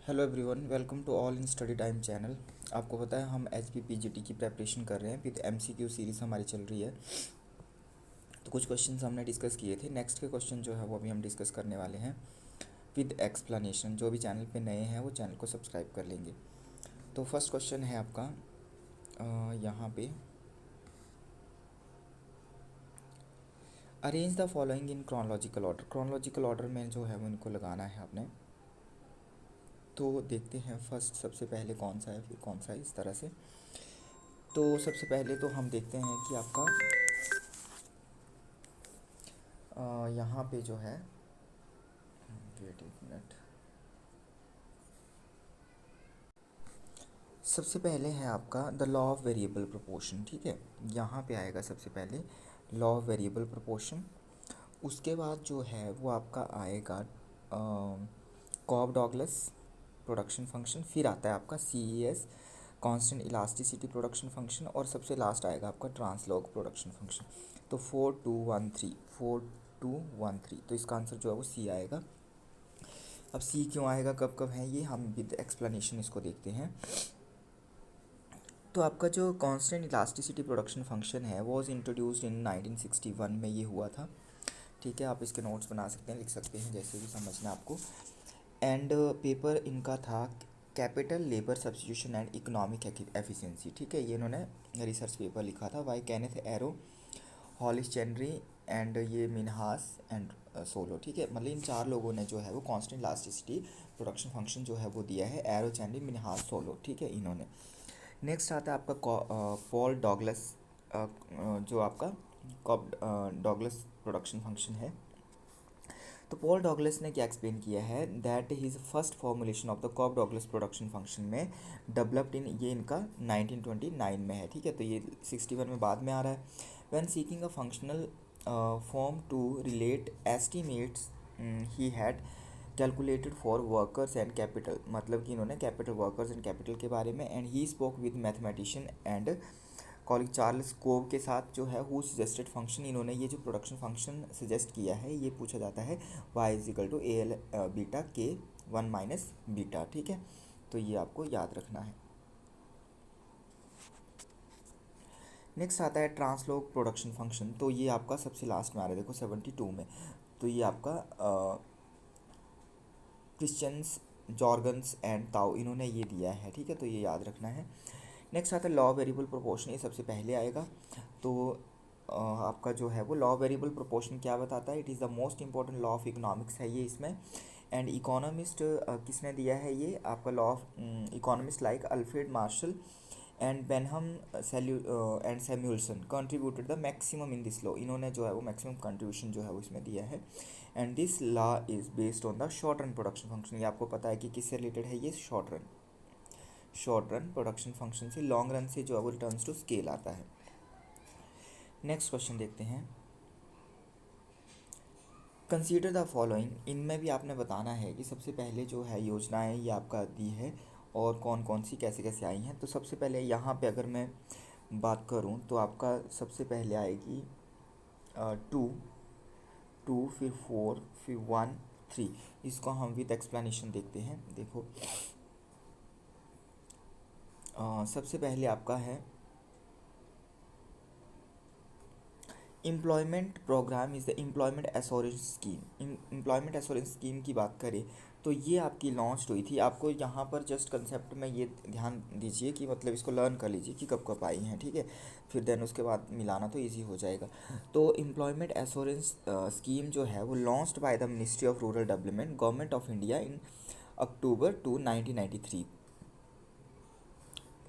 Hello everyone, welcome to all in study time channel. आपको P P G T पी पी जी टी की प्रेपरेशन कर रहे हैं। With M C Q series हमारी चल रही है। तो कुछ क्वेश्चंस हमने डिस्कस किए थे। नेक्स्ट के क्वेश्चन जो है वो अभी हम डिस्कस करने वाले हैं विद एक्सप्लेनेशन। जो भी चैनल पे नए हैं वो चैनल को सब्सक्राइब कर लेंगे। तो फर्स्ट क्वेश्चन है आपका यहाँ पे, arrange the following in chronological order. Chronological order में जो है वो इनको लगाना है आपने। तो देखते हैं फर्स्ट सबसे पहले कौन सा है, फिर कौन सा है, इस तरह से। तो सबसे पहले तो हम देखते हैं कि आपका यहाँ पे जो है, वेट एक मिनट, सबसे पहले है आपका the law of variable proportion. ठीक है, यहाँ पे आएगा सबसे पहले लॉ ऑफ वेरिएबल प्रोपोर्शन। उसके बाद जो है वो आपका आएगा कॉब डॉगलस प्रोडक्शन फंक्शन। फिर आता है आपका C E S constant elasticity production function. और सबसे लास्ट आएगा आपका ट्रांसलॉग प्रोडक्शन फंक्शन। तो 4 2 1 3 तो इसका आंसर जो है वो सी आएगा। अब सी क्यों आएगा, कब कब है ये, हम विद एक्सप्लेनेशन इसको देखते हैं। तो आपका जो कांस्टेंट इलास्टिसिटी प्रोडक्शन फंक्शन है वो इंट्रोड्यूस्ड इन 1961 में ये हुआ था। ठीक है, आप इसके नोट्स बना सकते हैं, लिख सकते हैं, जैसे भी समझना आपको। एंड पेपर इनका था capital labour substitution and economic efficiency. ठीक है, ये इन्होंने रिसर्च पेपर लिखा था by Kenneth Arrow, Hollis Chenery and ये मिनहास एंड सोलो। ठीक है, मतलब इन चार लोगों ने जो है वो कांस्टेंट इलास्टिसिटी प्रोडक्शन फंक्शन जो है वो दिया है, एरो, चेनरी, मिनहास, सोलो। ठीक है, इन्होंने। नेक्स्ट आता है आपका पॉल डॉगलस, जो आपका कॉब डॉगलस प्रोडक्शन फंक्शन है। तो पॉल डॉगलस ने क्या एक्सप्लेन किया है, that his first formulation of the Cobb Douglas production function में डेवलप्ड इन, ये इनका 1929 में है। ठीक है, तो ये 61 में बाद में आ रहा है। When seeking a functional form to relate estimates he had calculated for workers and capital, मतलब कि इन्होंने कैपिटल, वर्कर्स एंड कैपिटल के बारे में। And he spoke with mathematician and colleague Charles Cobb के साथ जो है हु सजेस्टेड फंक्शन, इन्होंने ये जो प्रोडक्शन फंक्शन सजेस्ट किया है ये पूछा जाता है Y is equal to A L beta के 1 माइनस बीटा। ठीक है, तो ये आपको याद रखना है। नेक्स्ट आता है ट्रांसलोग प्रोडक्शन फंक्शन। तो ये आपका सबसे लास्ट में आ रहा है, देखो 72 में। तो ये आपका क्रिश्चियंस, जॉर्गन्स एंड ताओ, इन्होंने ये दिया है। ठीक है, तो ये याद रखना है। नेक्स्ट आता है लॉ वेरिएबल प्रोपोर्शन, ये सबसे पहले आएगा। तो आपका जो है वो लॉ वेरिएबल प्रोपोर्शन क्या बताता है, it is the most important law of economics है ये इसमें। एंड इकोनॉमिस्ट किसने दिया है ये, आपका law of economist like Alfred Marshall and Benham and Samuelson contributed the maximum in this law, इन्होंने जो है वो मैक्सिमम कंट्रीब्यूशन जो है वो इसमें दिया है। And this law is based on the short run production function. ये आपको पता है कि किससे रिलेटेड है ये, शॉर्ट रन प्रोडक्शन फंक्शन से। लॉन्ग रन से जो है वो रिटर्न्स टू स्केल आता है। नेक्स्ट क्वेश्चन देखते हैं, कंसीडर द फॉलोइंग। इनमें भी आपने बताना है कि सबसे पहले जो है योजनाएं ये आपका दी है और कौन कौन सी कैसे कैसे आई हैं। तो सबसे पहले यहाँ पे अगर मैं बात करूँ तो आपका सबसे पहले आएगी 2 2, फिर 4, फिर 1 3। इसको हम विद एक्सप्लेनेशन देखते हैं। देखो सबसे पहले आपका है employment programme is the employment assurance scheme. Employment assurance scheme की बात करें तो ये आपकी लॉन्च हुई थी। आपको यहाँ पर जस्ट कंसेप्ट में ये ध्यान दीजिए कि मतलब इसको लर्न कर लीजिए कि कब कब आई हैं। ठीक है, फिर देन उसके बाद मिलाना तो ईजी हो जाएगा। तो एम्प्लॉयमेंट एश्योरेंस स्कीम जो है वो launched by the ministry of rural development, government of India in October 1993।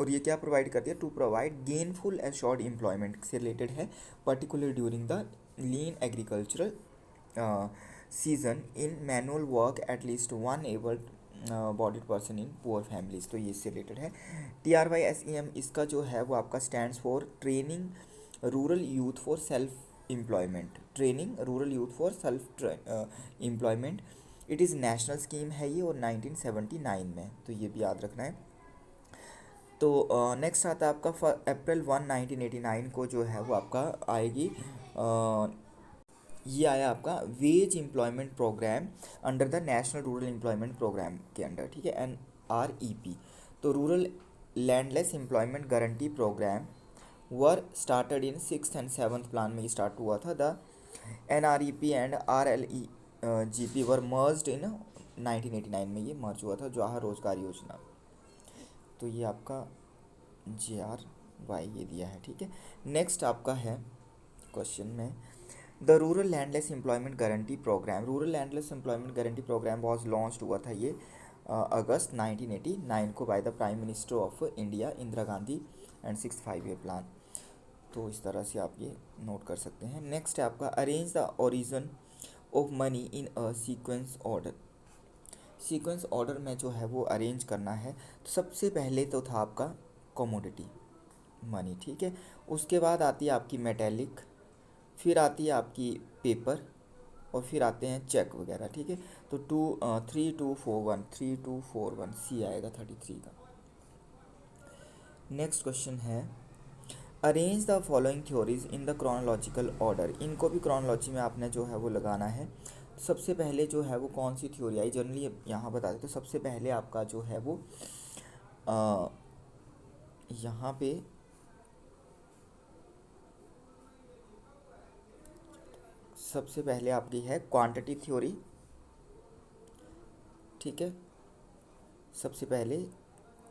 और ये क्या प्रोवाइड करती है, to provide gainful assured employment से रिलेटेड है, particular during the lean agricultural season in manual work at least one able bodied person in poor families. तो ये इससे रिलेटेड है। TRYSEM इसका जो है वो आपका stands for training rural youth for self employment, training rural youth for self employment. It is national scheme है ये, और 1979 में, तो ये भी याद रखना है। तो नेक्स्ट आता है आपका अप्रैल 1 1989 को जो है वो आपका आएगी ये आया आपका wage employment programme under the national rural employment programme के अंडर, ठीक है, NREP। तो rural landless employment guarantee programme were started in 6th and 7th plan में स्टार्ट हुआ था। The NREP and RLEGP were merged in 1989 में ये मर्ज हुआ था, जवाहर रोजगार योजना। तो ये आपका JRY ये दिया है, ठीक है। नेक्स्ट आपका है क्वेश्चन में the rural landless employment guarantee programme. Rural landless employment guarantee programme was launched हुआ था ये अगस्त 1989 को by the prime minister of India Indira Gandhi and 6th 5-year plan. तो इस तरह से आप ये नोट कर सकते हैं। नेक्स्ट है आपका arrange the origin of money in a sequence order. Sequence order में जो है वो अरेंज करना है। तो सबसे पहले तो था आपका कमोडिटी मनी, ठीक है। उसके बाद आती है आपकी मेटेलिक, फिर आती है आपकी पेपर, और फिर आते हैं चेक वगैरह, ठीक है। तो 3241 सी आएगा 33 का। नेक्स्ट क्वेश्चन है arrange the following theories in the chronological order. इनको भी क्रोनोलॉजी में आपने जो है वो लगाना है। सबसे पहले जो है वो कौन सी थ्योरी आई, जनरली यहाँ बता दें तो सबसे पहले आपका जो है वो यहाँ पे सबसे पहले आपकी है क्वांटिटी थ्योरी, ठीक है। सबसे पहले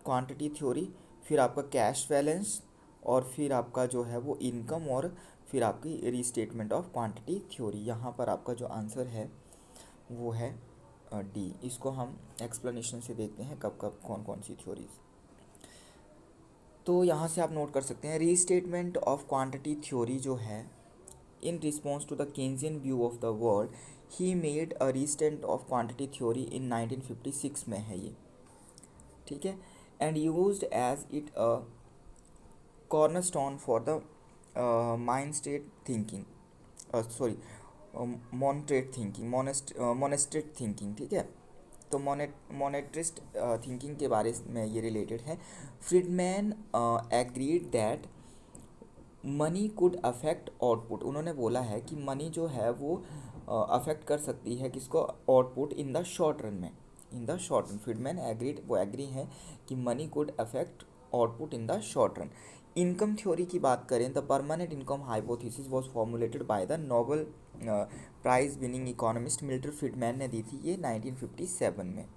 क्वांटिटी थ्योरी, फिर आपका कैश बैलेंस, और फिर आपका जो है वो इनकम, और फिर आपकी रीस्टेटमेंट ऑफ क्वांटिटी थ्योरी। यहाँ पर आपका जो आंसर है वो है डी। इसको हम एक्सप्लेनेशन से देखते हैं कब कब कौन कौन सी थ्योरीज। तो यहाँ से आप नोट कर सकते हैं रीस्टेटमेंट ऑफ क्वांटिटी थ्योरी जो है in response to the Keynesian view of the world he made a restate of quantity theory in 1956 में है ये, ठीक है। And used as it a cornerstone for the mind state thinking, sorry monetarist thinking, monetarist thinking, ठीक है। तो मोनेट्रिस्ट thinking के बारे में ये रिलेटेड है। Friedman agreed that money could affect output. उन्होंने बोला है कि मनी जो है वो अफेक्ट कर सकती है किसको, output in the short run में। In the short run Friedman agreed, वो एग्री है कि money could affect output in the short run. Income theory की बात करें, the permanent income hypothesis was formulated by the Nobel prize winning economist Milton Friedman ने दी थी ये 1957 में,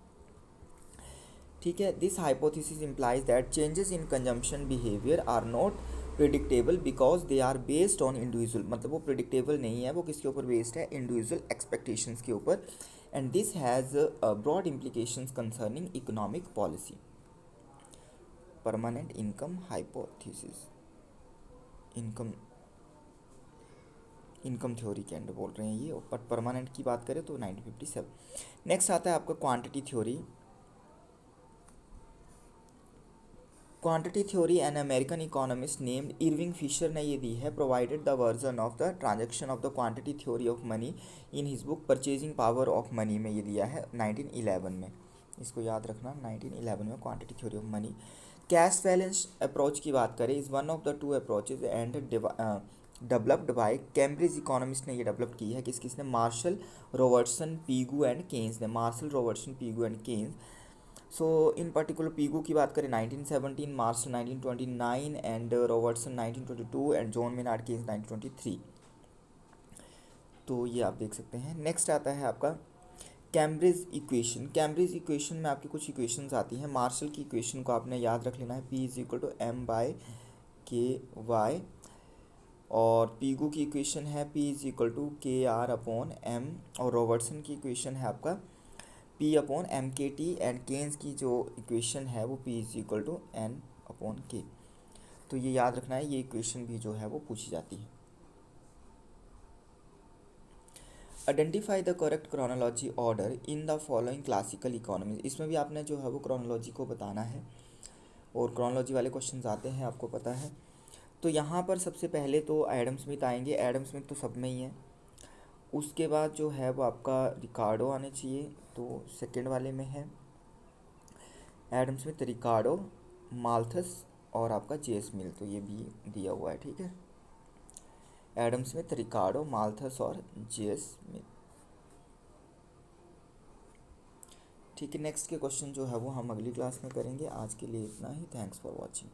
ठीक है। This hypothesis implies that changes in consumption behaviour are not predictable because they are based on individual, मतलब वो predictable नहीं है, वो किसके ऊपर बेस्ड है, इंडिविजुअल एक्सपेक्टेशंस के ऊपर। And this has broad implications concerning economic policy. Permanent income hypothesis income theory के अंडर बोल रहे हैं ये, बट परमानेंट की बात करें तो 1957। नेक्स्ट आता है आपका quantity theory. Quantity theory an American economist named Irving Fisher ने ये दी है, provided the version of the transaction of the quantity theory of money in his book purchasing power of money में ये दिया है 1911 में। इसको याद रखना 1911 में quantity theory of money. Cash balance approach की बात करें is one of the two approaches and developed by Cambridge economist ने ये डेवलप की है, किसने, Marshall Robertson Pigou and Keynes ने, Marshall Robertson Pigou and Keynes. So in particular Pigou की बात करें 1917, Marshall 1929 and Robertson 1922 and John Maynard Keynes 1923। तो ये आप देख सकते हैं। नेक्स्ट आता है आपका कैम्ब्रिज इक्वेशन। कैम्ब्रिज इक्वेशन में आपकी कुछ इक्वेशंस आती हैं। मार्शल की इक्वेशन को आपने याद रख लेना है, P=m/k/y, और पीगू की इक्वेशन है P=kr/m, और रॉबर्टसन की इक्वेशन है आपका P/mkt, एंड केन्स की जो इक्वेशन है वो P=n/k। तो ये याद रखना है, ये इक्वेशन भी जो है वो पूछी जाती है। Identify the correct chronology order in the following classical economy. इसमें भी आपने जो है वो क्रोनोलॉजी को बताना है, और क्रोनोलॉजी वाले क्वेश्चन आते हैं, आपको पता है। तो यहाँ पर सबसे पहले तो एडम स्मिथ आएंगे। एडम स्मिथ तो सब में ही है। उसके बाद जो है वो आपका रिकार्डो आने चाहिए, तो सेकंड वाले में है एडम स्मिथ, रिकार्डो, माल्थस और आपका जेस मिल, तो ये भी दिया हुआ है, ठीक है। एडम स्मिथ, रिकार्डो, माल्थस और जे.एस. स्मिथ। ठीक है, नेक्स्ट के क्वेश्चन जो है वो हम अगली क्लास में करेंगे। आज के लिए इतना ही। Thanks for watching.